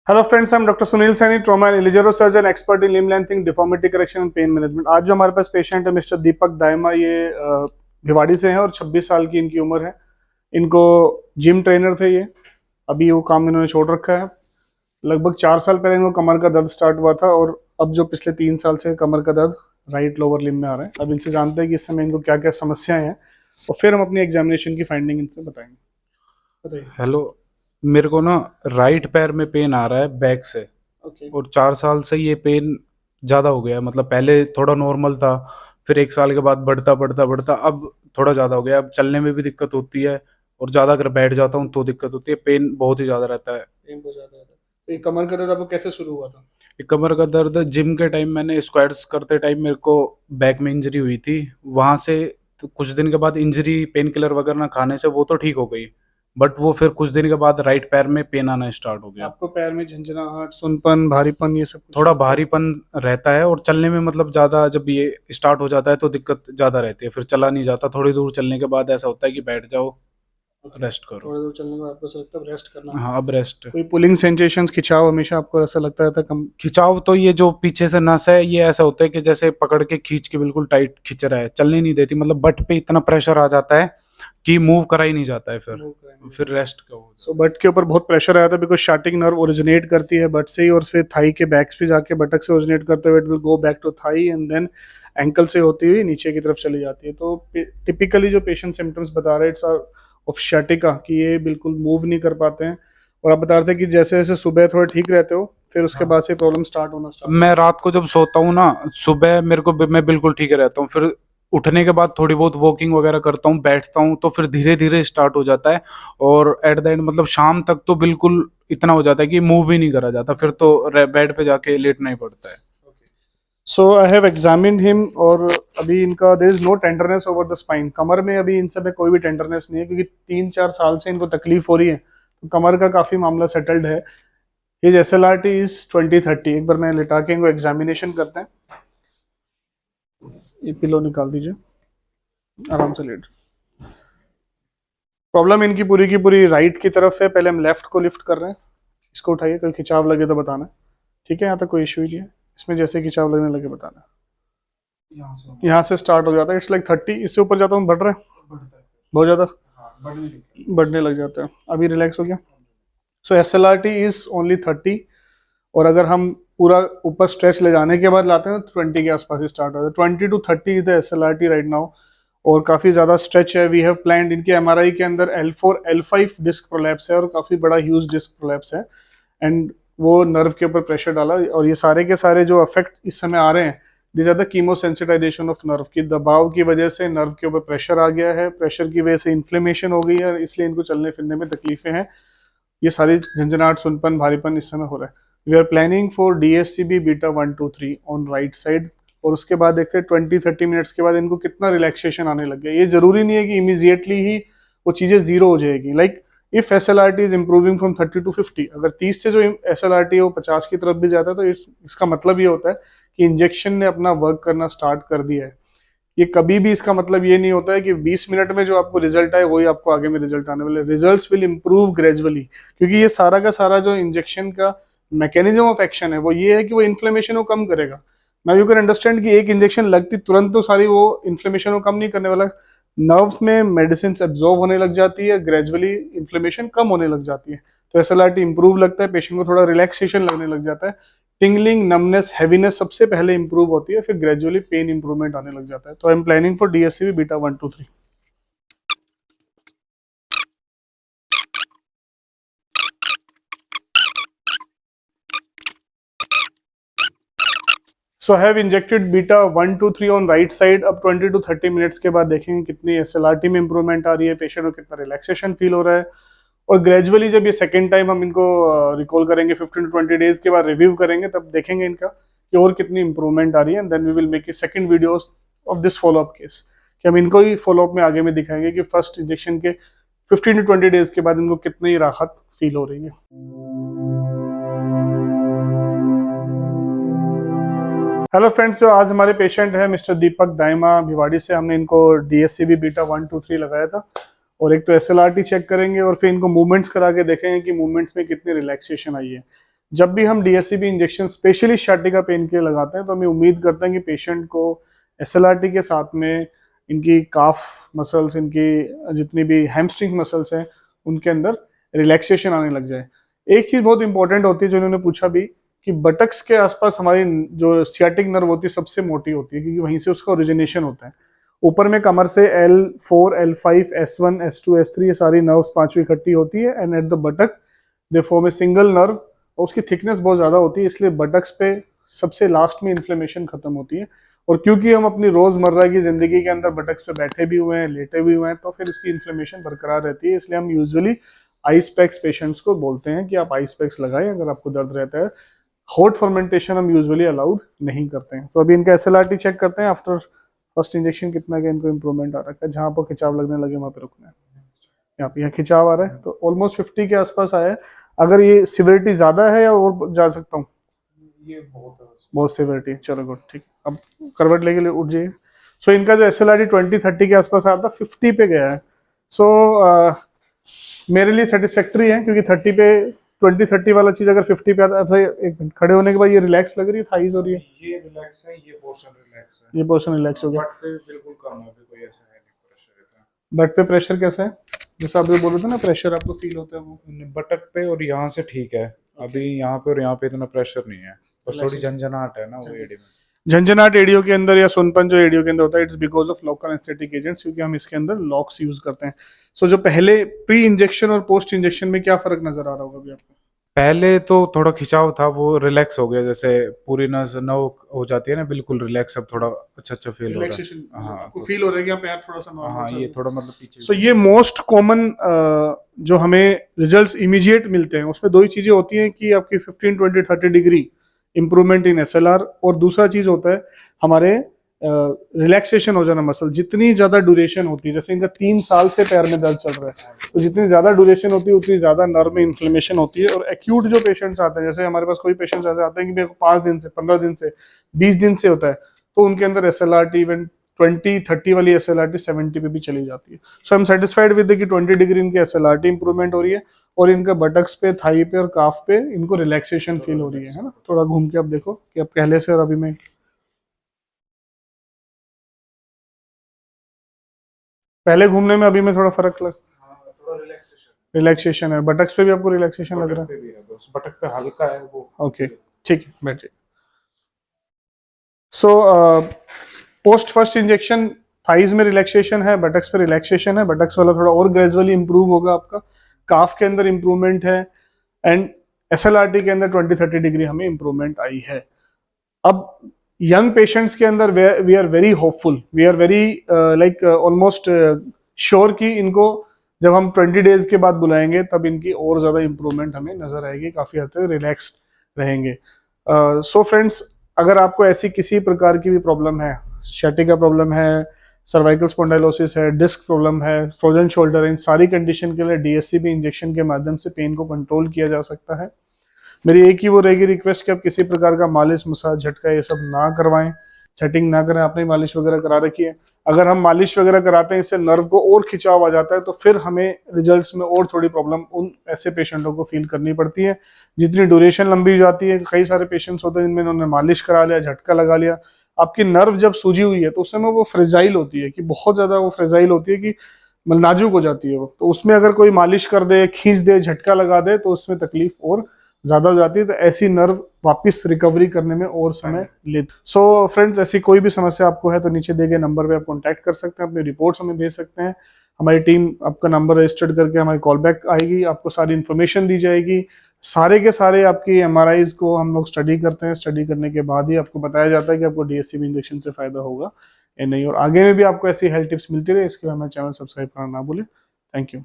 Hello friends, I am doctor Sunil Saini, trauma and Ilizarov surgeon, expert in limb lengthening, deformity correction and pain management. आज जो हमारे पास patient है mister दीपक दायमा, ये भिवाड़ी से हैं और 26 साल की इनकी उम्र है। इनको जिम ट्रेनर थे ये, अभी वो काम इन्होंने छोड़ रखा है। लगभग 4 साल पहले इनको कमर का दर्द स्टार्ट हुआ था और अब जो पिछले 3 साल से कमर का दर्द राइट लोअर लिम्ब में आ रहा है। अब इनसे जानते हैं कि इस समय इनको क्या क्या समस्याएं हैं और फिर हम अपनी एग्जामिनेशन की फाइंडिंग इनसे बताएंगे। बताइए। हेलो। मेरे को ना राइट पैर में पेन आ रहा है बैक से। ओके। और 4 साल से ये पेन ज़्यादा हो गया है। मतलब पहले थोड़ा नॉर्मल था, फिर 1 साल के बाद बढ़ता बढ़ता बढ़ता अब थोड़ा ज़्यादा हो गया। अब चलने में भी दिक्कत होती है और ज़्यादा अगर बैठ जाता हूँ तो दिक्कत होती है। पेन बहुत ही ज़्यादा रहता है। पेन बहुत ज्यादा है। तो ये कमर का दर्द आपको कैसे शुरू हुआ था? ये कमर का दर्द जिम के टाइम मैंने स्क्वाट्स करते टाइम मेरे को बैक में इंजरी हुई थी। वहाँ से तो कुछ दिन के बाद इंजरी पेन किलर वगैरह ना खाने से वो तो ठीक हो गई, बट वो फिर कुछ दिन के बाद राइट पैर में पेन आना स्टार्ट हो गया। आपको पैर में झंझनाहट, सुनपन, भारीपन ये सब कुछ थोड़ा लगता है? भारीपन रहता है और चलने में मतलब ज़्यादा जब ये स्टार्ट हो जाता है तो दिक्कत ज़्यादा रहती है, फिर चला नहीं जाता। थोड़ी दूर चलने के बाद ऐसा होता है कि बैठ जाओ, ओके। रेस्ट करो। थोड़ी दूर चलने के बाद आपको ऐसा लगता है रेस्ट करना है। हाँ, अब रेस्ट। कोई पुलिंग सेंसेशंस, खिंचाव हमेशा आपको ऐसा लगता रहता है कम? खिंचाव तो ये जो पीछे से नस है ये ऐसा होता है कि जैसे पकड़ के खींच के बिल्कुल टाइट खींच रहा है, चलने नहीं देती। मतलब बट पे इतना प्रेशर आ जाता है कि मूव करा ही नहीं जाता है, मूव करेंगे। फिर रेस्ट का हो सो जाता बट के ऊपर बहुत प्रेशर आया था बिकॉज शार्टिंग नर्व ओरिजिनेट करती है बट से ही और फिर थाई के बैक पे जाके बटक से ओरिजिनेट करते हुए it will go back to thigh and then ankle से होती हुई नीचे की तरफ चली जाती है। तो टिपिकली जो पेशेंट सिम्टम्स बता रहे हैं इट्स आर ऑफ शैटिका, कि ये बिल्कुल मूव नहीं कर पाते हैं। और आप बता रहे थे कि जैसे जैसे सुबह थोड़े ठीक रहते हो फिर उसके है। बाद से प्रॉब्लम स्टार्ट होना अब स्टार्ट हो मैं जाती रात को जब सोता हूँ ना, सुबह मेरे को मैं बिल्कुल ठीक रहता हूँ। फिर उठने के बाद थोड़ी बहुत वॉकिंग वगैरह करता हूँ, बैठता हूँ, तो फिर धीरे धीरे स्टार्ट हो जाता है। और एट द एंड मतलब शाम तक तो बिल्कुल इतना हो जाता है कि मूव भी नहीं करा जाता। फिर तो बेड पे जाके लेटना ही पड़ता है। है। So I have examined him और अभी इनका there is no tenderness over the spine. कमर में अभी इन सब में कोई भी टेंडरनेस नहीं है क्योंकि 3-4 साल से इनको तकलीफ हो रही है, तो कमर का काफी मामला सेटल्ड है। His SLRT is 20-30। एक बार मैं लिटा के इनको एग्जामिनेशन करते हैं। ये पिलो निकाल दीजिए, आराम से लेट। प्रॉब्लम इनकी पूरी की पूरी राइट की तरफ है। पहले हम लेफ्ट को लिफ्ट कर रहे हैं। इसको उठाइए, कोई खिंचाव लगे तो बताना। ठीक है, यहाँ तक कोई इशू ही नहीं है। इसमें जैसे खिंचाव लगने लगे बताना। यहाँ से स्टार्ट हो जाता है, इट्स लाइक 30। इससे ऊपर जाता हूँ बढ़ रहा है बहुत ज्यादा, बढ़ने लग जाता है। अभी रिलैक्स हो गया। सो SLRT इज ओनली 30। और अगर हम पूरा ऊपर स्ट्रेच ले जाने के बाद लाते हैं तो 20 के आसपास ही स्टार्ट होता है। 20 to 30 is the SLRT right now. और काफी ज्यादा स्ट्रेच है। वी हैव प्लान्ड इनके MRI के अंदर L4 L5 डिस्क प्रोलैप्स है और काफी बड़ा ह्यूज डिस्क प्रोलैप्स है। एंड वो नर्व के ऊपर प्रेशर डाला और ये सारे के सारे जो इफेक्ट इस समय आ रहे हैं this are the chemosensitization of nerve. की दबाव की वजह से नर्व के ऊपर प्रेशर आ गया है, प्रेशर की वजह से इन्फ्लेमेशन हो गई है, इसलिए इनको चलने फिरने में तकलीफें हैं। ये सारी झंझनाहट, सुनपन, भारीपन इस समय हो रहा है। We are planning for DSCB beta 1-2-3 on right side. और उसके बाद देखते हैं 20-30 मिनट्स के बाद इनको कितना रिलैक्सेशन आने लग गया। ये जरूरी नहीं है कि इमीजिएटली ही वो चीजें जीरो हो जाएगी। Like if SLRT is improving from 30 to 50, अगर 30 से जो SLRT है वो 50 की तरफ भी जाता है तो इसका मतलब ये होता है कि इंजेक्शन ने अपना वर्क करना स्टार्ट कर दिया है। ये कभी भी इसका मतलब ये नहीं होता है कि 20 मिनट में जो आपको रिजल्ट आए वही आपको आगे में रिजल्ट आने वाले। रिजल्ट्स विल इंप्रूव ग्रेजुअली, क्योंकि ये सारा का सारा जो इंजेक्शन का मैकेनिज्म ऑफ एक्शन है वो ये है कि वो इन्फ्लेमेशन को कम करेगा। नाउ यू कैन अंडरस्टैंड कि एक इंजेक्शन लगती तुरंत तो सारी वो इन्फ्लेमेशन को कम नहीं करने वाला। नर्व्स में मेडिसिन एब्जॉर्ब होने लग जाती है, ग्रेजुअली इन्फ्लेमेशन कम होने लग जाती है। तो SLRT इंप्रूव लगता है, पेशेंट को थोड़ा रिलैक्सेशन लगने लग जाता है। टिंगलिंग, नमनेस, हैवीनेस सबसे पहले इंप्रूव होती है, फिर ग्रेजुअली पेन इंप्रूवमेंट आने लग जाता है। तो I am planning for DSCB beta 1-2-3। So have injected beta 1-2-3 on right side. अब 20 to 30 मिनट्स के बाद देखेंगे कितनी SLRT में इंप्रूवमेंट आ रही है, पेशेंट को कितना रिलैक्सेशन फील हो रहा है। और ग्रेजुअली जब ये सेकेंड टाइम हम इनको रिकॉल करेंगे 15 to 20 डेज के बाद रिव्यू करेंगे, तब देखेंगे इनका कि और कितनी इंप्रूवमेंट आ रही है। And then we will make a second videos of this follow-up case, कि हम इनको ही फॉलोअप में आगे में दिखाएंगे कि फर्स्ट इंजेक्शन के 15 to 20 डेज के बाद इनको कितनी राहत फील हो रही है। हेलो फ्रेंड्स, जो आज हमारे पेशेंट है मिस्टर दीपक दाइमा भिवाड़ी से, हमने इनको DSCB बीटा 1-2-3 लगाया था। और एक तो SLRT चेक करेंगे और फिर इनको मूवमेंट्स करा के देखेंगे कि मूवमेंट्स में कितनी रिलैक्सेशन आई है। जब भी हम डीएससीबी इंजेक्शन स्पेशली sciatica पेन के लगाते हैं तो हमें उम्मीद करते हैं कि पेशेंट को एसएलआरटी के साथ में इनकी काफ मसल्स, इनकी जितनी भी हैमस्ट्रिंग मसल्स हैं उनके अंदर रिलैक्सेशन आने लग जाए। एक चीज बहुत इंपॉर्टेंट होती है जो उन्होंने पूछा भी, कि बटक्स के आसपास हमारी जो सियाटिक नर्व होती है सबसे मोटी होती है, क्योंकि वहीं से उसका ओरिजिनेशन होता है। ऊपर में कमर से L4, L5, S1, S2, S3 ये सारी नर्व्स पांचवी इकट्ठी होती है, and at the बटक they form a single nerve, और उसकी थिकनेस बहुत ज्यादा होती है, इसलिए बटक्स पे सबसे लास्ट में इन्फ्लेमेशन खत्म होती है। और क्योंकि हम अपनी रोजमर्रा की जिंदगी के अंदर बटक्स पे बैठे भी हुए हैं, लेटे भी हुए हैं, तो फिर इसकी इन्फ्लेमेशन बरकरार रहती है। इसलिए हम यूजुअली आइस पैक्स पेशेंट्स को बोलते हैं कि आप आइस पैक्स लगाएं अगर आपको दर्द रहता है। हॉट फर्मेंटेशन हम यूजुअली अलाउड नहीं करते हैं। तो अभी इनका एसएलआरटी चेक करते हैं आफ्टर फर्स्ट इंजेक्शन कितना का इनको इंप्रूवमेंट आ रखा है। जहां पर खिंचाव लगने लगे वहां पे रुकना है। यहाँ पे यहाँ खिंचाव आ रहा है तो ऑलमोस्ट 50 के आसपास आया है। अगर ये सिविरिटी ज्यादा है या और जा सकता हूँ? ये बहुत सिविरिटी है, चलो गुड, ठीक। अब करवट लेके ले उठ जाइए। सो इनका जो एसएलआरटी 20-30 के आसपास आया था 50 पे गया है। सो मेरे लिए सेटिस्फैक्ट्री है, क्योंकि 30 पे 20-30 वाला चीज अगर 50 पे आता है। एक मिनट, खड़े होने के बाद ये रिलैक्स लग रही है, थाइज हो रही है, ये रिलैक्स है, ये पोर्शन रिलैक्स है, ये पोर्शन रिलैक्स हो गया। बट पे बिल्कुल कम है, अभी कोई ऐसा है नहीं प्रेशर इतना। बट पे प्रेशर कैसा है? जैसा आप जो बोल रहे थे ना, प्रेशर आपको फील होता है वो बटक पे और यहाँ से ठीक है, अभी यहाँ पे और यहाँ पे इतना प्रेशर नहीं है, बस थोड़ी झंझनाहट है ना वो एडी में। झंझनाट एडियो के अंदर या सुनपन जो एडियो के अंदर होता है, it's because of local anaesthetic agents, क्योंकि हम इसके अंदर लॉक्स यूज करते हैं। सो जो पहले प्री इंजेक्शन और पोस्ट इंजेक्शन में क्या फर्क नजर आ रहा होगा अभी आपको? पहले तो थोड़ा खिंचाव था, वो रिलैक्स हो गया, जैसे पूरी नव हो जाती है ना बिल्कुल रिलैक्स, अब थोड़ा अच्छा फील हो रहा है। रिलैक्सेशन हाँ, आपको फील हो रहा है कि आप पैर थोड़ा सा नॉर्मल हाँ, सा ये थोड़ा मतलब पीछे। सो ये मोस्ट कॉमन जो हमें रिजल्ट्स इमीडिएट मिलते हैं उसमें दो ही चीजें होती हैं, कि आपकी 15, 20, 30 डिग्री इंप्रूवमेंट इन एसएलआर, और दूसरा चीज होता है हमारे रिलैक्सेशन हो जाना मसल। जितनी ज्यादा ड्यूरेशन होती है, जैसे इनका 3 साल से पैर में दर्द चल रहा है, तो जितनी ज्यादा ड्यूरेशन होती है उतनी ज्यादा नर्व में इन्फ्लेमेशन होती है। और एक्यूट जो पेशेंट्स आते हैं, जैसे हमारे पास कोई पेशेंट्स ऐसे आते हैं कि मेरे को 5 दिन से, 15 दिन से, 20 दिन से होता है, तो उनके अंदर एसएलआरटी इवन 20-30 वाली एसएलआरटी 70 पे भी चली जाती है। So I am satisfied with कि 20 डिग्री इनकी एसएलआरटी इंप्रूवमेंट हो रही है, और इनका बटक्स पे, थाई पे और काफ पे इनको रिलैक्सेशन फील हो रही है ना। थोड़ा घूम के आप देखो कि अब पहले से और अभी में पहले घूमने में अभी में थोड़ा फर्क लग, थोड़ा रिलैक्सेशन है। बटक्स पे भी आपको रिलैक्सेशन लग रहा है? भी है, बस बटक पे हल्का है वो। ओके, ठीक है, बैठिए। So post first injection thighs में रिलैक्सेशन है, बटक्स पे रिलैक्सेशन है। बटक्स वाला थोड़ा और ग्रेजुअली इंप्रूव होगा आपका। काफ के अंदर इंप्रूवमेंट है, एंड एसएलआरटी के अंदर 20-30 डिग्री हमें इंप्रूवमेंट आई है। अब यंग पेशेंट्स के अंदर we are very hopeful, we are very like almost sure कि इनको जब हम 20 डेज के बाद बुलाएंगे तब इनकी और ज्यादा इंप्रूवमेंट हमें नजर आएगी, काफी हद तक रिलैक्स्ड रहेंगे। सो फ्रेंड्स, अगर आपको ऐसी किसी प्रकार की भी प्रॉब्लम है, sciatica प्रॉब्लम है, सर्वाइकल स्पॉन्डाइलोसिस है, डिस्क प्रॉब्लम है, फ्रोजन शोल्डर है, इन सारी कंडीशन के लिए डीएससीबी इंजेक्शन के माध्यम से पेन को कंट्रोल किया जा सकता है। मेरी एक ही वो रहेगी रिक्वेस्ट कि आप किसी प्रकार का मालिश, मसाज, झटका ये सब ना करवाएं, सेटिंग ना करें। आपने मालिश वगैरह करा रखी है, अगर हम मालिश वगैरह कराते हैं इससे नर्व को और खिंचाव आ जाता है, तो फिर हमें रिजल्ट्स में और थोड़ी प्रॉब्लम उन ऐसे पेशेंटों को फील करनी पड़ती है। जितनी ड्यूरेशन लंबी हो जाती है, कई सारे पेशेंट्स होते हैं जिनमें उन्होंने मालिश करा लिया, झटका लगा लिया, आपकी नर्व जब सूजी हुई है तो उस समय वो फ्रेजाइल होती है, कि बहुत ज्यादा वो फ्रेजाइल होती है, कि मतलब नाजुक हो जाती है वो। तो उसमें अगर कोई मालिश कर दे, खींच दे, झटका लगा दे, तो उसमें तकलीफ और ज्यादा हो जाती है। तो ऐसी नर्व वापस रिकवरी करने में और समय लेती। सो फ्रेंड्स, ऐसी कोई भी समस्या आपको है तो नीचे दिए गए नंबर पे आप कांटेक्ट कर सकते हैं, अपनी रिपोर्ट्स हमें भेज सकते हैं। हमारी टीम आपका नंबर रजिस्टर्ड करके हमारी कॉल बैक आएगी, आपको सारी इन्फॉर्मेशन दी जाएगी। सारे के सारे आपकी एमआरआईज को हम लोग स्टडी करते हैं, स्टडी करने के बाद ही आपको बताया जाता है कि आपको डीएससीबी इंजेक्शन से फायदा होगा या नहीं। और आगे में भी आपको ऐसी हेल्थ टिप्स मिलती रहे, इसके लिए हमारे चैनल सब्सक्राइब करना ना भूलें। Thank you.